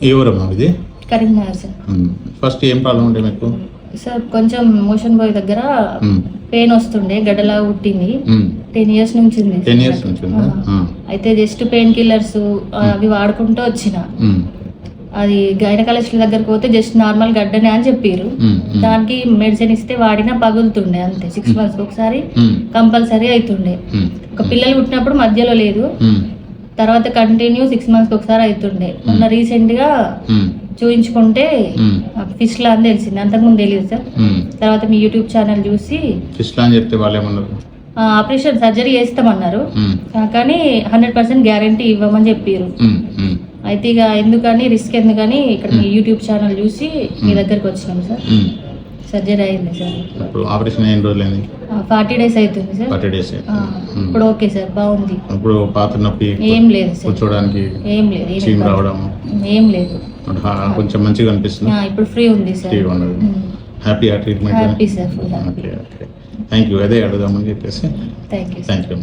ఏ ఊరమ్మా ఇది? Karimnagar sir. First ఏం problem ఉండే మీకు? సార్ కొంచెం మోషన్ బాయ్ దగ్గర పెయిన్ వస్తుండే, గడ్డలా పుట్టింది. 10 years నుంచి ఉంది. 10 years నుంచి ఉందా? అయితే జస్ట్ పెయిన్ కిల్లర్స్ అవి వాడుకుంటూ వచ్చిన. అది గైనకాలజిస్ట్ దగ్గరకు పోతే జస్ట్ నార్మల్ గడ్డనే అని చెప్పారు. దానికి మెడిసిన్ ఇస్తే వాడినా పగులుతుండే అంతే. 6 months ఒకసారి కంపల్సరీ అవుతుండే. ఒక పిల్లలు పుట్టినప్పుడు మధ్యలో లేదు, తర్వాత కంటిన్యూ 6 months ఒకసారి అవుతుండే. మొన్న రీసెంట్ గా చూయించుకుంటే ఫిస్లా అని తెలిసింది, అంతకుముందు తెలియదు సార్. తర్వాత మీ యూట్యూబ్ ఛానల్ చూసి ఫిస్లా అని చెప్తే వాళ్ళు ఏమన్నారు? ఆపరేషన్ సర్జరీ చేస్తామన్నారు, కానీ 100% గ్యారంటీ ఇవ్వమని చెప్పారు. అయితే ఇక ఎందుకని రిస్క్ ఎందుకని ఇక్కడ మీ యూట్యూబ్ ఛానల్ చూసి మీ దగ్గరకు వచ్చినాం సార్. సర్జరీ అయింది సార్. ఆపరేషన్ ఎన్ని రోజులైంది? 40 days అవుతుంది సార్. 40 days. ఇప్పుడు ఓకే సార్, బాగుంది. ఇప్పుడు పాత నొప్పి ఏం లేదు సార్, కూర్చోడానికి ఏం లేదు, చీమ్ రావడం ఏం లేదు, కొంచెం మంచిగా అనిపిస్తుంది. ఇప్పుడు ఫ్రీ ఉంది sir. Happy treatment? Happy sir, full happy. Okay okay, thank you. అదే అడుగుదామని చెప్పేసి. Thank you. Thank you.